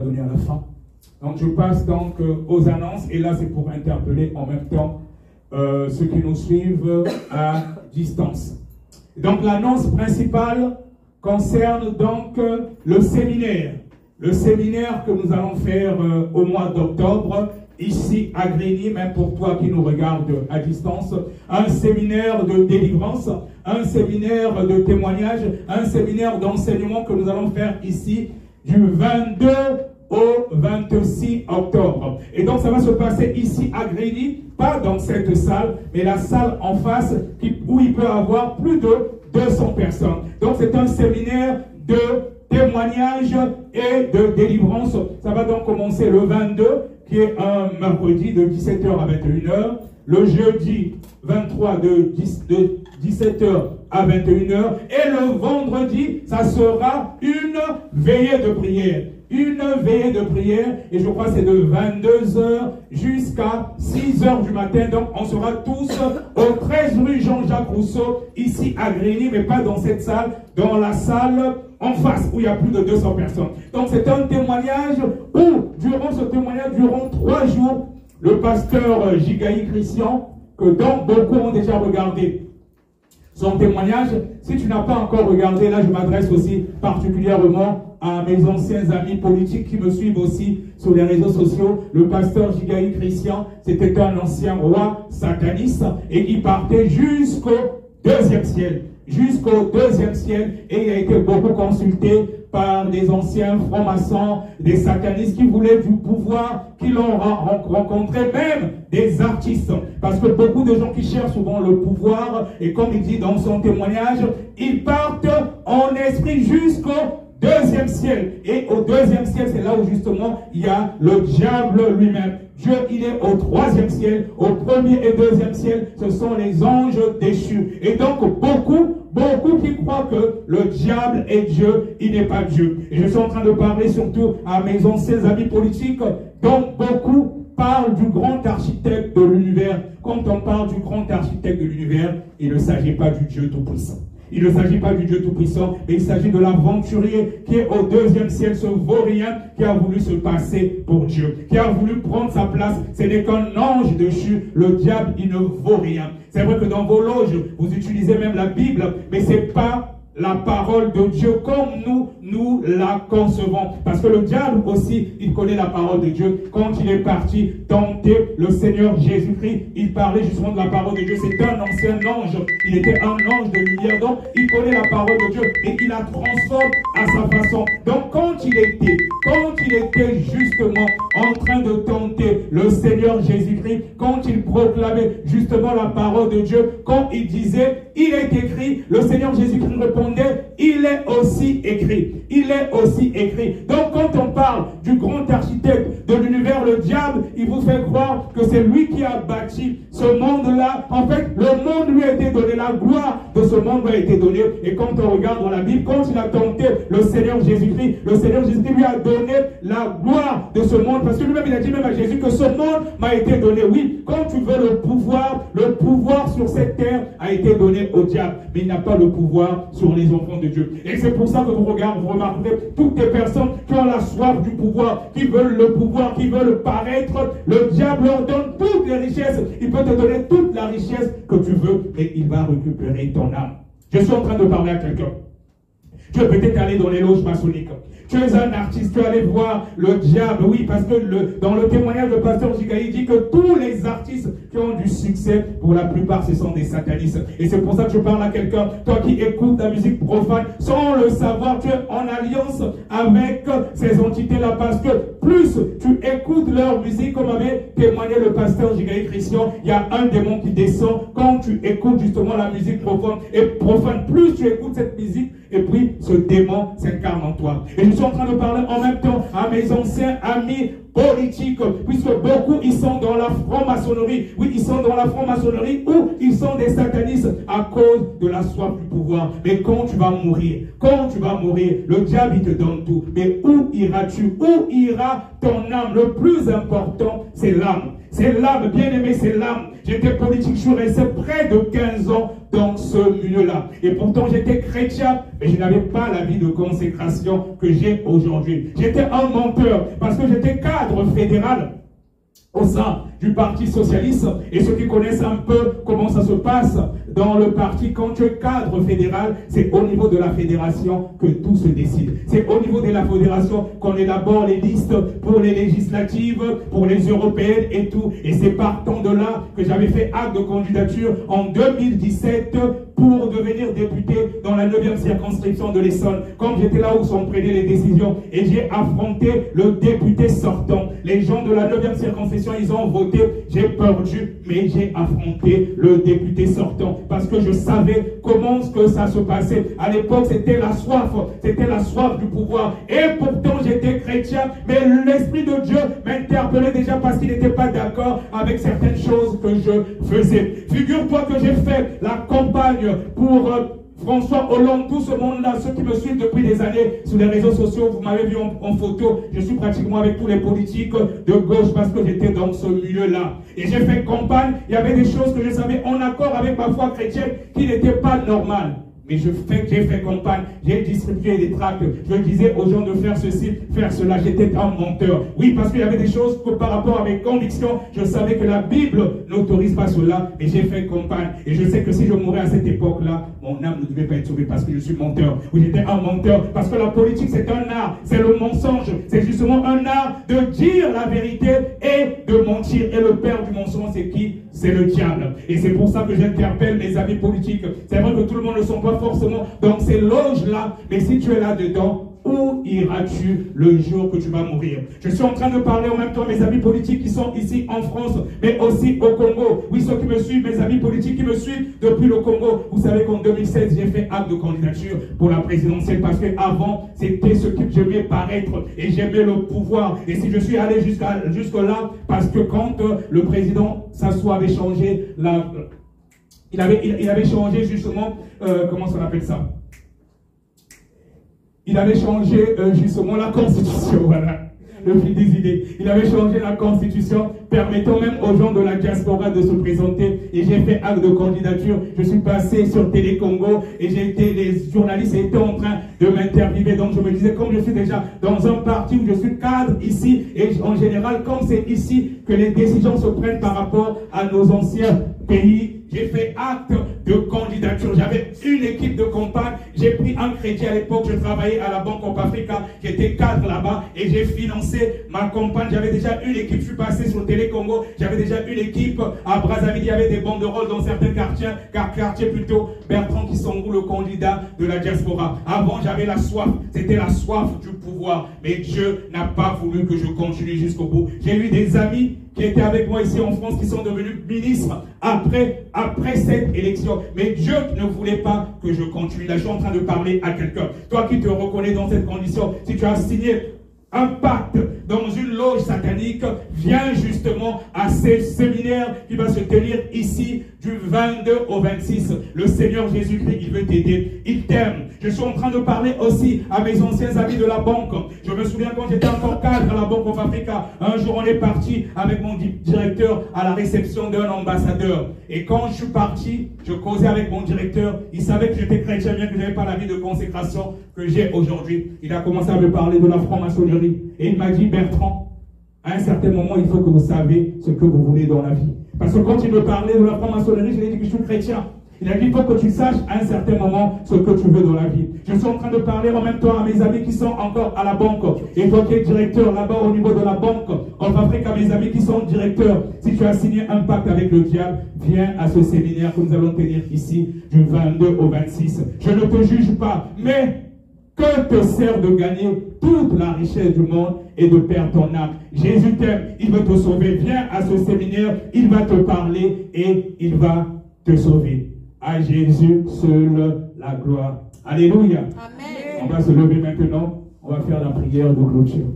donner à la fin. Donc je passe donc aux annonces et là c'est pour interpeller en même temps ceux qui nous suivent à distance. Donc l'annonce principale concerne donc le séminaire que nous allons faire au mois d'octobre ici à Grigny, même pour toi qui nous regardes à distance, un séminaire de délivrance, un séminaire de témoignage, un séminaire d'enseignement que nous allons faire ici du 22 au 26 octobre. Et donc ça va se passer ici à Grigny, pas dans cette salle, mais la salle en face où il peut y avoir plus de 200 personnes. Donc c'est un séminaire de témoignage et de délivrance. Ça va donc commencer le 22, qui est un mercredi de 17h à 21h, le jeudi 23 de 17h à 21h, et le vendredi, ça sera une veillée de prière. Une veillée de prière, et je crois que c'est de 22h jusqu'à 6h du matin. Donc on sera tous au 13 rue Jean-Jacques Rousseau, ici à Grigny, mais pas dans cette salle, dans la salle en face, où il y a plus de 200 personnes. Donc c'est un témoignage où, durant ce témoignage, durant 3 jours, le pasteur Jigaï Christian, que donc beaucoup ont déjà regardé son témoignage. Si tu n'as pas encore regardé, là je m'adresse aussi particulièrement à mes anciens amis politiques qui me suivent aussi sur les réseaux sociaux. Le pasteur Jigaï Christian, c'était un ancien roi sataniste et qui partait jusqu'au 2e ciel. Jusqu'au 2e ciel, et il a été beaucoup consulté par des anciens francs-maçons, des satanistes qui voulaient du pouvoir, qui l'ont rencontré, même des artistes. Parce que beaucoup de gens qui cherchent souvent le pouvoir, et comme il dit dans son témoignage, ils partent en esprit jusqu'au 2e ciel. Et au 2e ciel, c'est là où justement il y a le diable lui-même. Dieu, il est au 3e ciel, au 1er et 2e ciel, ce sont les anges déchus. Et donc, beaucoup qui croient que le diable est Dieu, il n'est pas Dieu. Et je suis en train de parler surtout à mes anciens amis politiques, dont beaucoup parlent du grand architecte de l'univers. Quand on parle du grand architecte de l'univers, il ne s'agit pas du Dieu Tout-Puissant. Il ne s'agit pas du Dieu Tout-Puissant, mais il s'agit de l'aventurier qui est au 2e ciel, ce vaurien qui a voulu se passer pour Dieu, qui a voulu prendre sa place. Ce n'est qu'un ange déchu. Le diable, il ne vaut rien. C'est vrai que dans vos loges, vous utilisez même la Bible, mais ce n'est pas la parole de Dieu comme nous la concevons. Parce que le diable aussi, il connaît la parole de Dieu. Quand il est parti tenter le Seigneur Jésus-Christ, il parlait justement de la parole de Dieu. C'est un ancien ange. Il était un ange de lumière. Donc, il connaît la parole de Dieu et il la transforme à sa façon. Donc, quand il était justement en train de tenter le Seigneur Jésus-Christ, quand il proclamait justement la parole de Dieu, quand il disait, il est écrit, le Seigneur Jésus-Christ répondait, il est aussi écrit. Il est aussi écrit. Donc quand on parle du grand architecte de l'univers, le diable, il vous fait croire que c'est lui qui a bâti ce monde-là. En fait, le monde lui a été donné, la gloire de ce monde lui a été donnée. Et quand on regarde dans la Bible, quand il a tenté le Seigneur Jésus-Christ, le Seigneur Jésus-Christ lui a donné la gloire de ce monde. Parce que lui-même, il a dit même à Jésus que ce monde m'a été donné. Oui, quand tu veux le pouvoir sur cette terre a été donné au diable. Mais il n'a pas le pouvoir sur les enfants de Dieu. Et c'est pour ça que vous remarquez toutes les personnes qui ont la soif du pouvoir, qui veulent le pouvoir, qui veulent paraître. Le diable leur donne toutes les richesses. Il peut te donner toute la richesse que tu veux, mais il va récupérer ton âme. Je suis en train de parler à quelqu'un. Tu es peut-être allé dans les loges maçonniques. Tu es un artiste, tu es allé voir le diable. Oui, parce que dans le témoignage, le pasteur Jigaï dit que tous les artistes qui ont du succès, pour la plupart, ce sont des satanistes. Et c'est pour ça que je parle à quelqu'un, toi qui écoutes la musique profane, sans le savoir, tu es en alliance avec ces entités-là. Parce que plus tu écoutes leur musique, comme avait témoigné le pasteur Jigaï Christian, il y a un démon qui descend quand tu écoutes justement la musique profane. Et profane, plus tu écoutes cette musique, et puis ce démon s'incarne en toi. Et je suis en train de parler en même temps à mes anciens amis politiques, puisque beaucoup ils sont dans la franc-maçonnerie. Oui, ils sont dans la franc-maçonnerie ou ils sont des satanistes à cause de la soif du pouvoir. Mais quand tu vas mourir, le diable il te donne tout. Mais où iras-tu? Où ira ton âme? Le plus important, c'est l'âme. C'est l'âme, bien aimé, c'est l'âme. J'étais politique, je suis resté près de 15 ans dans ce milieu-là. Et pourtant, j'étais chrétien, mais je n'avais pas la vie de consécration que j'ai aujourd'hui. J'étais un menteur parce que j'étais cadre fédéral au sein du Parti Socialiste. Et ceux qui connaissent un peu comment ça se passe dans le parti, quand tu es cadre fédéral, c'est au niveau de la fédération que tout se décide. C'est au niveau de la fédération qu'on élabore les listes pour les législatives, pour les européennes et tout. Et c'est partant de là que j'avais fait acte de candidature en 2017 pour devenir député dans la 9e circonscription de l'Essonne. Comme j'étais là où sont prises les décisions, et j'ai affronté le député sortant. Les gens de la 9e circonscription, ils ont voté, j'ai perdu, mais j'ai affronté le député sortant. Parce que je savais comment que ça se passait. À l'époque, c'était la soif du pouvoir. Et pourtant, j'étais chrétien, mais l'Esprit de Dieu m'interpellait déjà parce qu'il n'était pas d'accord avec certaines choses que je faisais. Figure-toi que j'ai fait la campagne pour François Hollande, tout ce monde-là, ceux qui me suivent depuis des années sur les réseaux sociaux, vous m'avez vu en photo, je suis pratiquement avec tous les politiques de gauche parce que j'étais dans ce milieu-là. Et j'ai fait campagne, il y avait des choses que je savais en accord avec ma foi chrétienne qui n'étaient pas normales. Mais j'ai fait campagne, j'ai distribué des tracts, je disais aux gens de faire ceci, faire cela, j'étais un menteur. Oui, parce qu'il y avait des choses que par rapport à mes convictions, je savais que la Bible n'autorise pas cela, mais j'ai fait campagne. Et je sais que si je mourais à cette époque-là, mon âme ne devait pas être sauvée parce que je suis menteur. Oui, j'étais un menteur, parce que la politique c'est un art, c'est le mensonge, c'est justement un art de dire la vérité et de mentir. Et le père du mensonge, c'est qui? C'est le diable. Et c'est pour ça que j'interpelle mes amis politiques. C'est vrai que tout le monde ne sont pas forcément dans ces loges-là, mais si tu es là-dedans, où iras-tu le jour que tu vas mourir? Je suis en train de parler en même temps à mes amis politiques qui sont ici en France, mais aussi au Congo. Oui, ceux qui me suivent, mes amis politiques qui me suivent depuis le Congo. Vous savez qu'en 2016, j'ai fait acte de candidature pour la présidentielle parce qu'avant, c'était ce que j'aimais paraître et j'aimais le pouvoir. Et si je suis allé jusque-là, parce que quand le président s'assoit, avait changé il avait changé justement, comment on appelle ça? Il avait changé justement la constitution, voilà, le fil des idées. Il avait changé la constitution, permettant même aux gens de la diaspora de se présenter. Et j'ai fait acte de candidature. Je suis passé sur Télé Congo et les journalistes étaient en train de m'interviewer. Donc je me disais, comme je suis déjà dans un parti où je suis cadre ici, et en général, comme c'est ici que les décisions se prennent par rapport à nos anciens pays, j'ai fait acte de candidature. J'avais une équipe de campagne. J'ai pris un crédit à l'époque. Je travaillais à la Banque of Africa. J'étais cadre là-bas et j'ai financé ma campagne. J'avais déjà une équipe. Je suis passé sur Télé Congo. J'avais déjà une équipe à Brazzaville. Il y avait des banderoles dans certains quartiers plutôt. Bertrand Kisangou, le candidat de la diaspora. Avant, j'avais la soif. C'était la soif du pouvoir. Mais Dieu n'a pas voulu que je continue jusqu'au bout. J'ai eu des amis qui étaient avec moi ici en France, qui sont devenus ministres après cette élection. Mais Dieu ne voulait pas que je continue. Là, je suis en train de parler à quelqu'un. Toi qui te reconnais dans cette condition, si tu as signé un pacte dans une loge satanique, viens justement à ce séminaire qui va se tenir ici du 22 au 26. Le Seigneur Jésus-Christ, il veut t'aider, il t'aime. Je suis en train de parler aussi à mes anciens amis de la banque. Je me souviens quand j'étais encore cadre à la Banque of Africa, un jour on est parti avec mon directeur à la réception d'un ambassadeur. Et quand je suis parti, je causais avec mon directeur. Il savait que j'étais chrétien, bien que je n'avais pas la vie de consécration que j'ai aujourd'hui. Il a commencé à me parler de la franc-maçonnerie. Et il m'a dit, Bertrand, à un certain moment, il faut que vous saviez ce que vous voulez dans la vie. Parce que quand il me parlait de la franc-maçonnerie, je lui ai dit que je suis chrétien. Il a dit, il faut que tu saches à un certain moment ce que tu veux dans la vie. Je suis en train de parler en même temps à mes amis qui sont encore à la banque. Et toi qui es directeur là-bas au niveau de la banque, en Afrique, à mes amis qui sont directeurs, si tu as signé un pacte avec le diable, viens à ce séminaire que nous allons tenir ici du 22 au 26. Je ne te juge pas, mais que te sert de gagner toute la richesse du monde et de perdre ton âme? Jésus t'aime, il veut te sauver. Viens à ce séminaire, il va te parler et il va te sauver. À Jésus seul la gloire. Alléluia. Amen. On va se lever maintenant, on va faire la prière de clôture.